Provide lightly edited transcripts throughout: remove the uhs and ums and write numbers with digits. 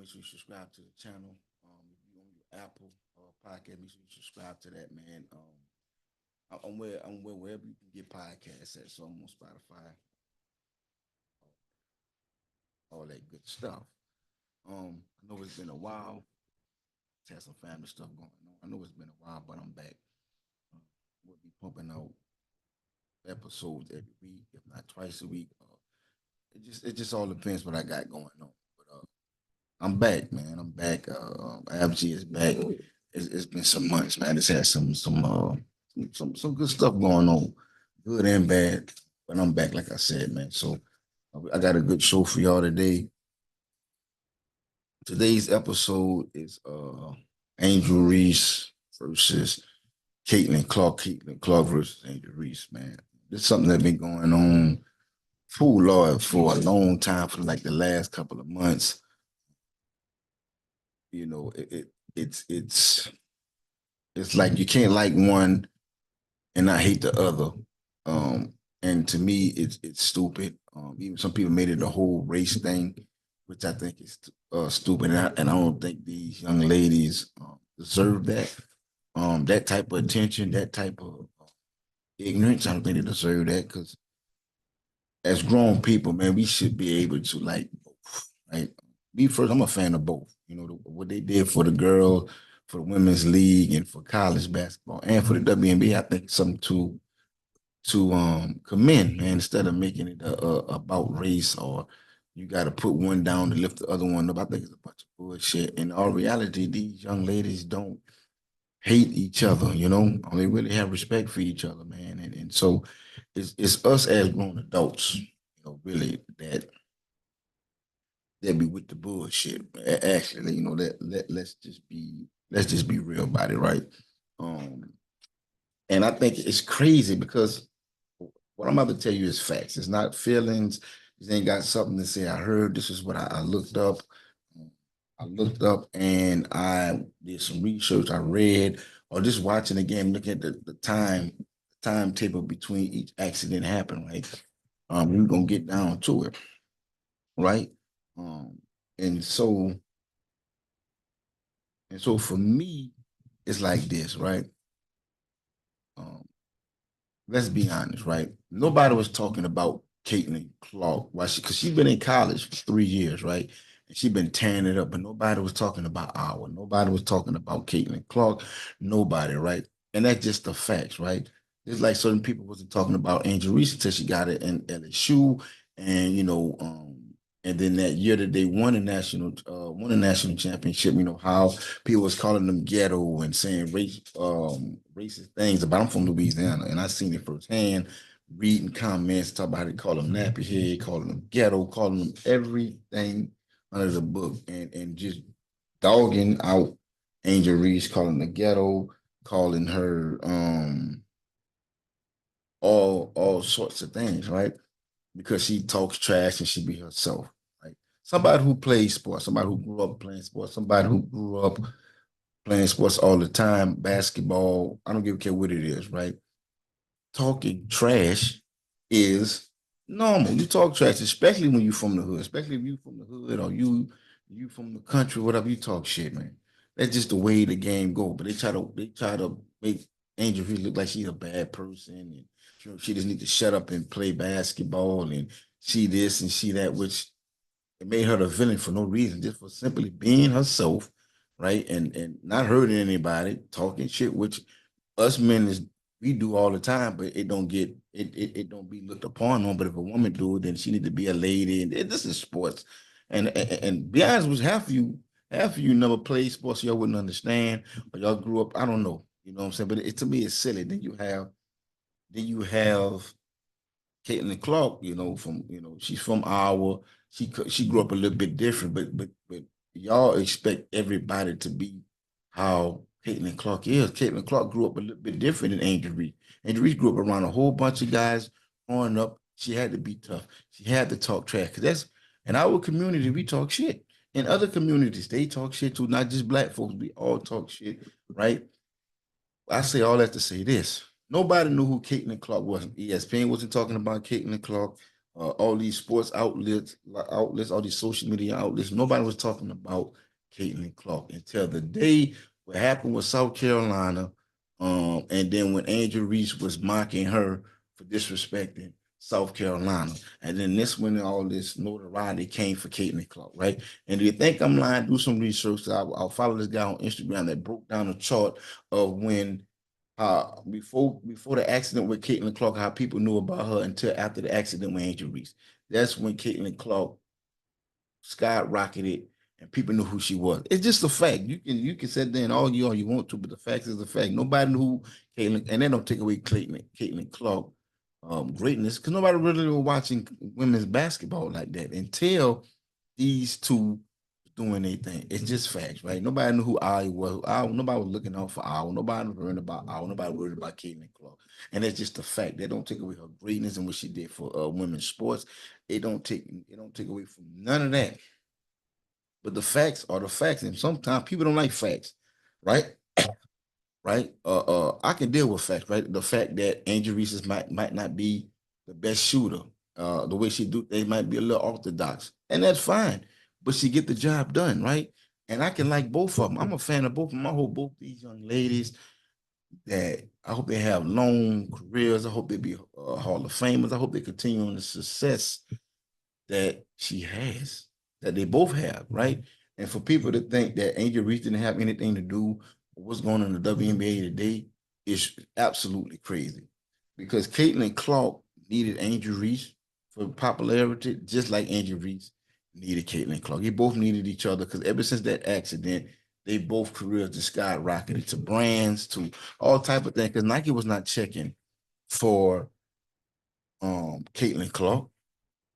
make sure you subscribe to the channel. If you on your Apple podcast, make sure you subscribe to that, man. I'm where wherever you can get podcasts at. So I'm on Spotify, all that good stuff. I know it's been a while. Had some family stuff going on. I know it's been a while, but I'm back. Um, we'll be pumping out episodes every week, if not twice a week. It just all depends what I got going on. But I'm back, man. I'm back. FG is back. It's been some months, man. It's had some good stuff going on, good and bad. But I'm back, like I said, man. So I got a good show for y'all today. Today's episode is Angel Reese versus Caitlin Clark. Caitlin Clark versus Angel Reese, man. This is something that's been going on, oh Lord, for a long time, for like the last couple of months. You know, it's like you can't like one and not hate the other. And to me, it's stupid. Even some people made it a whole race thing, which I think is stupid, and I don't think these young ladies deserve that. That type of attention, that type of ignorance. I don't think they deserve that because as grown people, man, we should be able to like both, right? Me first, I'm a fan of both. You know what they did for the girls, for the women's league, and for college basketball, and for the WNBA. I think it's something to commend, man. Instead of making it about race or you got to put one down to lift the other one up. I think it's a bunch of bullshit. In all reality, these young ladies don't hate each other, you know. They really have respect for each other, man. And so it's us as grown adults, really that be with the bullshit. Actually, let's just be real about it, right? Um, and I think it's crazy because what I'm about to tell you is facts. It's not feelings. This ain't got something to say. I heard this is what I looked up. I looked up and I did some research. I read or just watching the game, looking at the timetable between each accident happened, right? We're gonna get down to it, right? Um, and so for me, it's like this, right? Um, let's be honest, right? Nobody was talking about Caitlin Clark. Why? Because she's been in college for 3 years, right? And she's been tearing it up, but nobody was talking about our. Nobody was talking about Caitlin Clark. Nobody, right? And that's just the facts, right? It's like certain people wasn't talking about Angel Reese until she got it in LSU, and and then that year that they won a national championship, how people was calling them ghetto and saying racist things about. I'm from Louisiana, and I seen it firsthand, reading comments, talk about it, call them nappy head, calling them ghetto, calling them everything under the book, and just dogging out Angel Reese, calling the ghetto, calling her all sorts of things, right? Because she talks trash and she be herself, right? Somebody who plays sports, somebody who grew up playing sports, somebody who grew up playing sports all the time, basketball, I don't give a care what it is, right? Talking trash is normal. You talk trash, especially when you from the hood, especially if you from the hood or you from the country, whatever, you talk shit, man. That's just the way the game go. But they try to make Angel Reese look like she's a bad person and she just need to shut up and play basketball and see this and see that, which it made her the villain for no reason, just for simply being herself, right? And not hurting anybody, talking shit, which us men is we do all the time, but it don't be looked upon on. But if a woman do it, then she need to be a lady. And this is sports. And be honest with half of you never played sports, so y'all wouldn't understand, or y'all grew up, I don't know. You know what I'm saying? But to me, it's silly. Then you have Caitlin Clark, she's from Iowa. She grew up a little bit different, but y'all expect everybody to be how Caitlin Clark is. Caitlin Clark grew up a little bit different than Angel Reese. Angel Reese grew up around a whole bunch of guys growing up. She had to be tough. She had to talk trash. Cause that's in our community, we talk shit. In other communities, they talk shit too, not just black folks. We all talk shit, right? I say all that to say this. Nobody knew who Caitlin Clark was. ESPN wasn't talking about Caitlin Clark. all these sports outlets, all these social media outlets. Nobody was talking about Caitlin Clark until the day what happened with South Carolina, and then when Angel Reese was mocking her for disrespecting South Carolina, and then this when all this notoriety came for Caitlin Clark, right? And do you think I'm lying? Do some research. I'll follow this guy on Instagram that broke down a chart of when before the accident with Caitlin Clark, how people knew about her until after the accident with Angel Reese. That's when Caitlin Clark skyrocketed and people knew who she was. It's just a fact. You can sit there and argue all you want to, but the fact is the fact. Nobody knew who Caitlin, and they don't take away Caitlin Clark greatness because nobody really was watching women's basketball like that until these two doing anything. It's just facts, right? Nobody knew who I was. Nobody was looking out for Owl. Nobody was worried about Owl. Nobody worried about Caitlin Clark. And that's just a fact. They don't take away her greatness and what she did for women's sports. It don't take away from none of that. But the facts are the facts. And sometimes people don't like facts, right? Right? I can deal with facts, right? The fact that Angel Reese might not be the best shooter. The way she do, they might be a little orthodox, and that's fine. But she get the job done, right? And I can like both of them. I'm a fan of both of them. I hope both these young ladies that I hope they have long careers. I hope they be Hall of Famers. I hope they continue on the success that she has, that they both have, right? And for people to think that Angel Reese didn't have anything to do with what's going on in the WNBA today is absolutely crazy. Because Caitlin Clark needed Angel Reese for popularity, just like Angel Reese needed Caitlin Clark. They both needed each other because ever since that accident, they both careers just skyrocketed to brands, to all type of things. Because Nike was not checking for Caitlin Clark.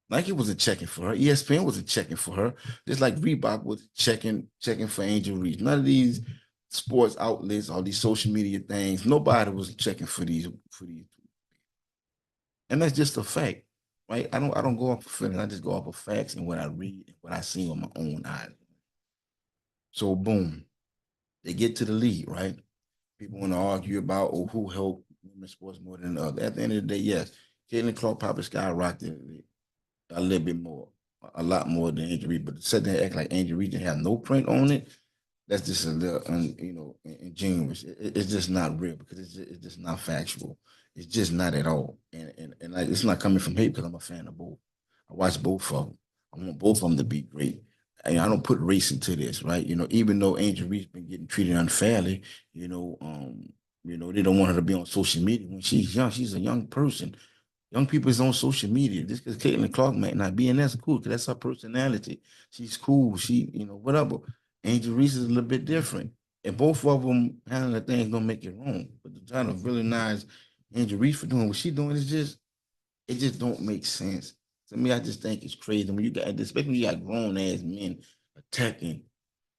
Nike wasn't checking for her. ESPN wasn't checking for her. Just like Reebok was checking for Angel Reese. None of these sports outlets, all these social media things, nobody was checking for these, and that's just a fact, right? I don't go off of feelings. I just go off of facts and what I read and what I see with my own eyes. So boom, they get to the lead, right? People want to argue about who helped women's sports more than the other. At the end of the day, yes, Caitlin Clark probably skyrocketed a little bit more, a lot more than Angel Reese. But to sit there and act like Angel Reese didn't have no print on it, that's just a little, ingenuous. It's just not real because it's just not factual. It's just not at all. And like, it's not coming from hate because I'm a fan of both. I watch both of them. I want both of them to be great. And I don't put race into this, right? Even though Angel Reese been getting treated unfairly, they don't want her to be on social media when she's young. She's a young person. Young people is on social media. Just because Caitlin Clark might not be, and that's cool because that's her personality. She's cool. Whatever. Angel Reese is a little bit different. And both of them handling the things don't make it wrong. But to try to villainize Angel Reese for doing what she's doing it just don't make sense. To me, I just think it's crazy. When you got, especially when you got grown ass men attacking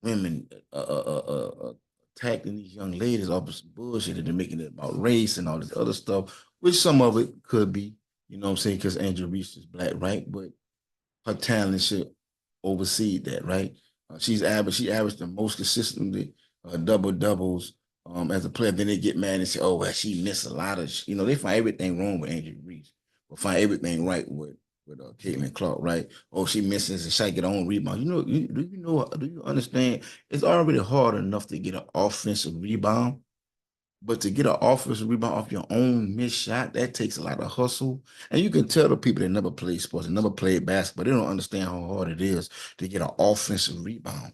women, attacking these young ladies off of some bullshit and they're making it about race and all this other stuff, which some of it could be, what I'm saying, because Angel Reese is black, right? But her talent should oversee that, right? She averaged the most consistently double doubles as a player. Then they get mad and say, "Oh, well, she missed a lot of." They find everything wrong with Angel Reese, but find everything right with Caitlin Clark, right? Oh, she misses and she get her own rebound. Do you understand? It's already hard enough to get an offensive rebound, but to get an offensive rebound off your own missed shot, that takes a lot of hustle. And you can tell the people that never played sports, that never played basketball, they don't understand how hard it is to get an offensive rebound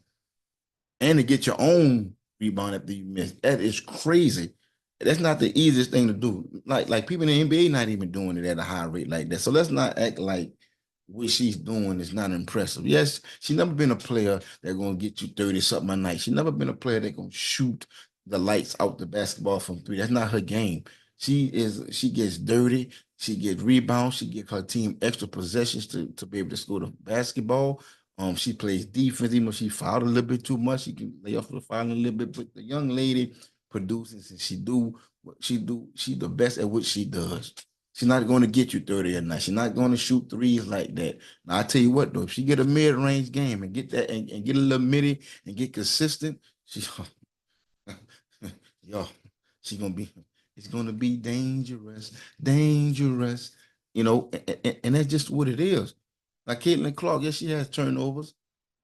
and to get your own rebound after you miss. That is crazy. That's not the easiest thing to do. Like people in the NBA not even doing it at a high rate like that. So let's not act like what she's doing is not impressive. Yes, she's never been a player that's gonna get you 30 something a night. She's never been a player that's gonna shoot the lights out the basketball from three. That's not her game. She gets dirty, she gets rebounds, she gives her team extra possessions to be able to score the basketball. She plays defense, even if she fouled a little bit too much, she can lay off the fouling a little bit. But the young lady produces and she do what she do. She the best at what she does. She's not going to get you 30 a night. She's not going to shoot threes like that. Now I tell you what though, if she get a mid-range game and get that and get a little midi and get consistent, she yo, she gonna be it's gonna be dangerous, dangerous. and that's just what it is. Like Caitlin Clark, yes, she has turnovers,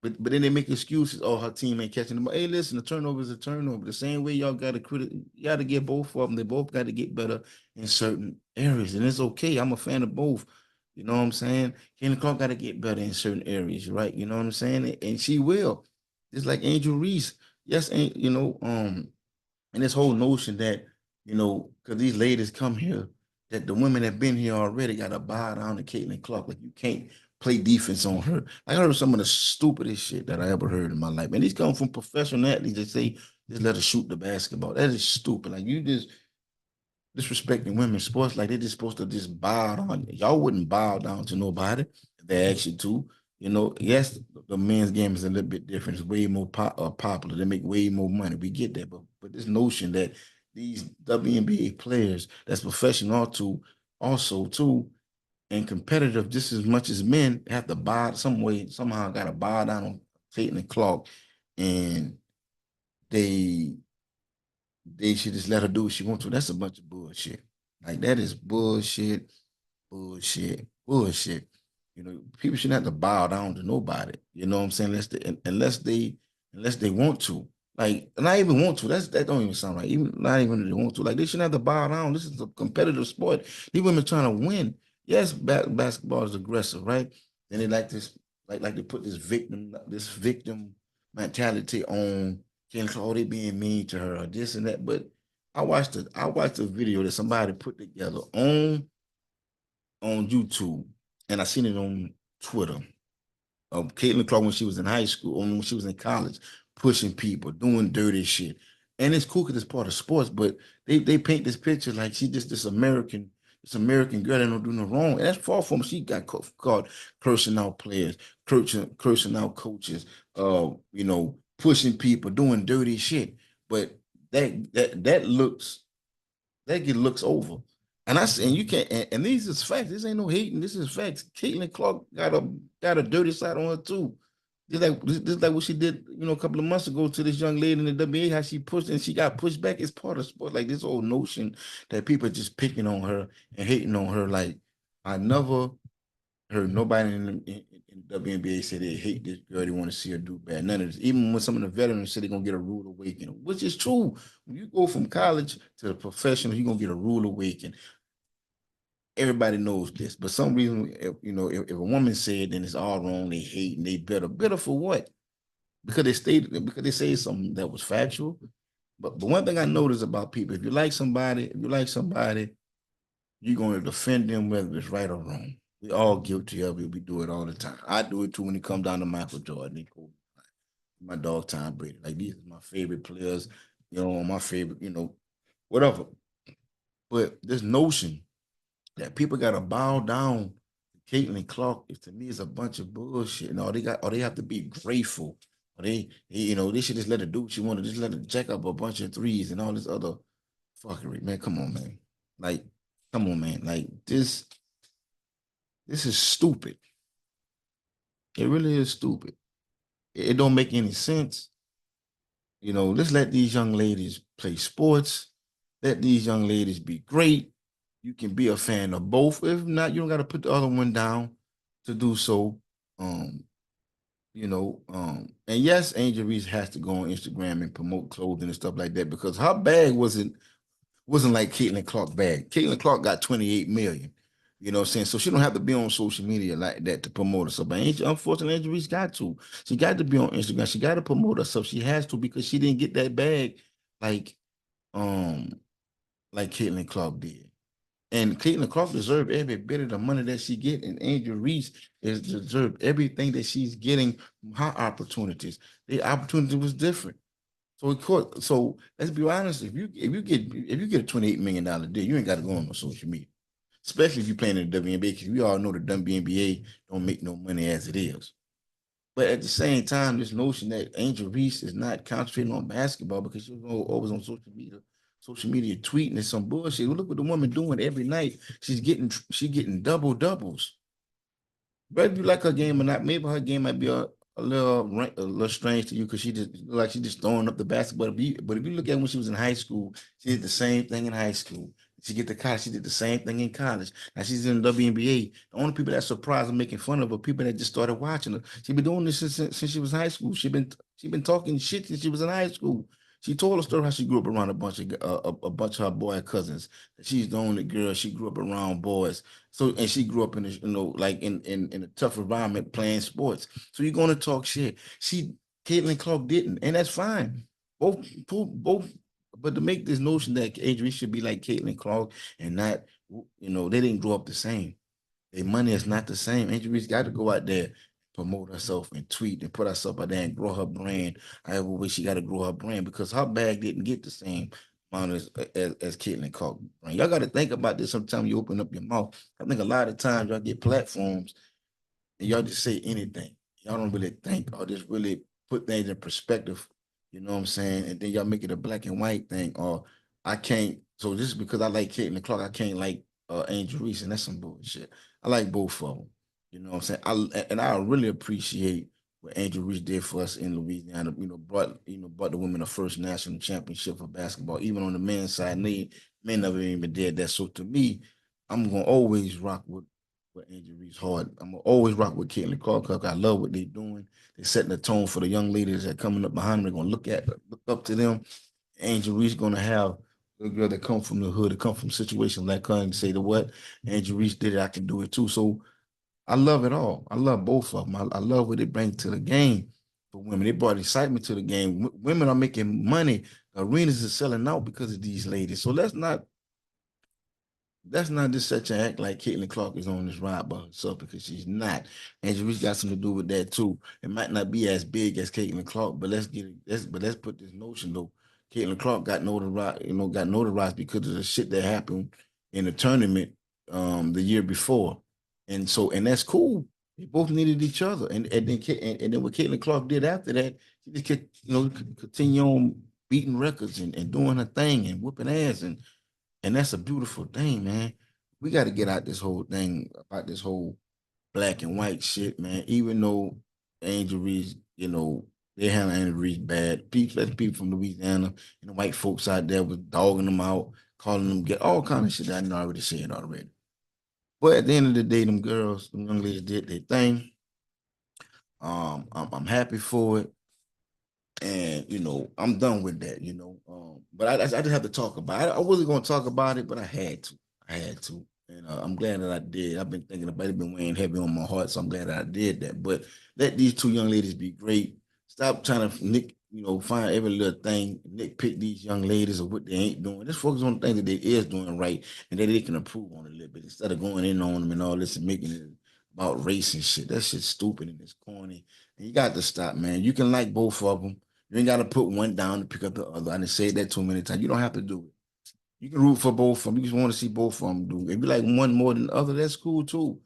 but then they make excuses. Oh, her team ain't catching them. Hey, listen, the turnover is a turnover. The same way y'all got to you got to get both of them. They both got to get better in certain areas, and it's okay. I'm a fan of both. You know what I'm saying? Caitlin Clark got to get better in certain areas, right? You know what I'm saying? And she will. Just like Angel Reese. Yes, and this whole notion that, because these ladies come here, that the women that been here already got to bow down to Caitlin Clark. Like you can't play defense on her. I heard some of the stupidest shit that I ever heard in my life. And these come from professional athletes that say, just let her shoot the basketball. That is stupid. Like you just disrespecting women's sports like they're just supposed to just bow down. Y'all wouldn't bow down to nobody if they asked you to. Yes, the men's game is a little bit different. It's way more popular. They make way more money. We get that, but this notion that these WNBA players that's professional too, also too, and competitive just as much as men have to bow some way somehow got to bow down on Clayton and Clark, and they they should just let her do what she wants to. That's a bunch of bullshit. Like that is bullshit, bullshit, bullshit. People shouldn't have to bow down to nobody. You know what I'm saying? Unless they want to. Like, not even want to. That don't even sound right. Even not even if they want to. Like, they shouldn't have to bow down. This is a competitive sport. These women trying to win. Yes, basketball is aggressive, right? Then they like this, like they put this victim mentality on Ken, oh, they being mean to her or this and that. But I watched a video that somebody put together on YouTube, and I seen it on Twitter of Caitlin Clark when she was in high school, or when she was in college, pushing people, doing dirty shit. And it's cool because it's part of sports, but they paint this picture like she just this American girl that don't do no wrong. And that's far from she got caught cursing out players, cursing out coaches, pushing people, doing dirty shit. But that looks over. And I say, and you can't, and these is facts. This ain't no hating. This is facts. Caitlin Clark got a dirty side on her too. Just like what she did, a couple of months ago to this young lady in the WA, how she pushed and she got pushed back. It's part of sport. Like this whole notion that people are just picking on her and hating on her. Like I never heard nobody in WNBA say they hate this girl. They want to see her do bad. None of this. Even when some of the veterans say they're gonna get a rude awakening, which is true. When you go from college to the professional, you're gonna get a rude awakening. Everybody knows this, but some reason, if a woman said, then it's all wrong. They hate and they bitter for what? Because they say something that was factual. But one thing I notice about people, if you like somebody, you're going to defend them whether it's right or wrong. We all guilty of it. We do it all the time. I do it too when it comes down to Michael Jordan and Kobe, my dog Tom Brady. Like these are my favorite players, my favorite, whatever. But this notion that people gotta bow down to Caitlin Clark is to me is a bunch of bullshit. No, they have to be grateful. Or they should just let her do what she wanted. Just let her jack up a bunch of threes and all this other fuckery. Man, come on, man. Like, come on, man. Like this is stupid. It really is stupid. It don't make any sense. Let's let these young ladies play sports. Let these young ladies be great. You can be a fan of both. If not, you don't got to put the other one down to do so. Um, and yes, Angel Reese has to go on Instagram and promote clothing and stuff like that because her bag wasn't like Caitlin Clark bag. Caitlin Clark got 28 million. You know what I'm saying? So she don't have to be on social media like that to promote herself. But unfortunately, Angel Reese got to. She got to be on Instagram. She got to promote herself. She has to because she didn't get that bag like um like Caitlin Clark did. And Caitlin Clark deserved every bit of the money that she get, and Angel Reese is deserved everything that she's getting from her opportunities. The opportunity was different. So let's be honest. If you get a $28 million deal, you ain't got to go on no social media, especially if you're playing in the WNBA, because we all know the WNBA don't make no money as it is. But at the same time, this notion that Angel Reese is not concentrating on basketball because she's always on social media tweeting and some bullshit. Well, look what the woman doing every night. She's getting double doubles. Whether you like her game or not, maybe her game might be a little strange to you because she's just throwing up the basketball. But if you look at when she was in high school, she did the same thing in high school. She get to college. She did the same thing in college. Now she's in the WNBA. The only people that surprised and making fun of her people that just started watching her. She been doing this since she was in high school. She been talking shit since she was in high school. She told a story how she grew up around a bunch of her boy cousins. She's the only girl. She grew up around boys. So and she grew up in like in a tough environment playing sports. So you're gonna talk shit. Caitlin Clark didn't, and that's fine. Both, but to make this notion that Adrian should be like Caitlin Clark and not, they didn't grow up the same. Their money is not the same. Angel Reese got to go out there, promote herself and tweet and put herself out there and grow her brand. I ever wish she got to grow her brand because her bag didn't get the same amount as Caitlin Clark. Y'all got to think about this sometime you open up your mouth. I think a lot of times y'all get platforms and y'all just say anything. Y'all don't really think or just really put things in perspective. You know what I'm saying? And then y'all make it a black and white thing. Or I can't. So just because I like Caitlin Clark, I can't like Angel Reese, and that's some bullshit. I like both of them. You know what I'm saying? I really appreciate what Angel Reese did for us in Louisiana. Brought the women a first national championship for basketball. Even on the men's side, they men never even did that. So to me, I'm gonna always rock with Angel Reese hard. I'm gonna always rock with Caitlin Clark because I love what they're doing. They're setting the tone for the young ladies that are coming up behind them. They're gonna look up to them. Angel Reese gonna have a girl that come from the hood, that come from situations like her, and say, "The what Angel Reese did it, I can do it too." So I love it all. I love both of them. I love what they bring to the game for women. They brought excitement to the game. Women are making money. Arenas are selling out because of these ladies. So let's not just such an act like Caitlin Clark is on this ride by herself because she's not. Angel Reese got something to do with that too. It might not be as big as Caitlin Clark, but let's put this notion though. Caitlin Clark got notarized because of the shit that happened in the tournament the year before. And that's cool. They both needed each other. And then what Caitlin Clark did after that, she just could, continue on beating records and doing her thing and whooping ass and that's a beautiful thing, man. We got to get out this whole thing about this whole black and white shit, man. Even though Angel Reese, they handle Angel Reese bad. People from Louisiana and the white folks out there was dogging them out, calling them get all kind of shit that I know already said already. But at the end of the day, them young ladies did their thing. I'm happy for it. And I'm done with that. But I just have to talk about it. I wasn't going to talk about it, but I had to. I had to, and I'm glad that I did. I've been thinking about it, been weighing heavy on my heart, so I'm glad that I did that. But let these two young ladies be great. Stop trying to find every little thing, nitpick these young ladies or what they ain't doing. Just focus on the things that they is doing right and that they can improve on a little bit instead of going in on them and all this and making it about race and shit. That shit's stupid and it's corny. And you got to stop, man. You can like both of them. You ain't got to put one down to pick up the other. I done said that too many times. You don't have to do it. You can root for both of them. You just want to see both of them do. If you like one more than the other, that's cool too.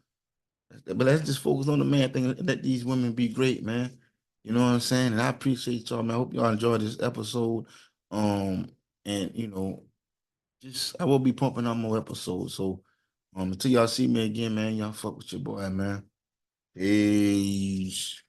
But let's just focus on the man thing and let these women be great, man. You know what I'm saying? And I appreciate y'all, man. I hope y'all enjoyed this episode. Um, and just I will be pumping out more episodes. So until y'all see me again, man, y'all fuck with your boy, man. Peace.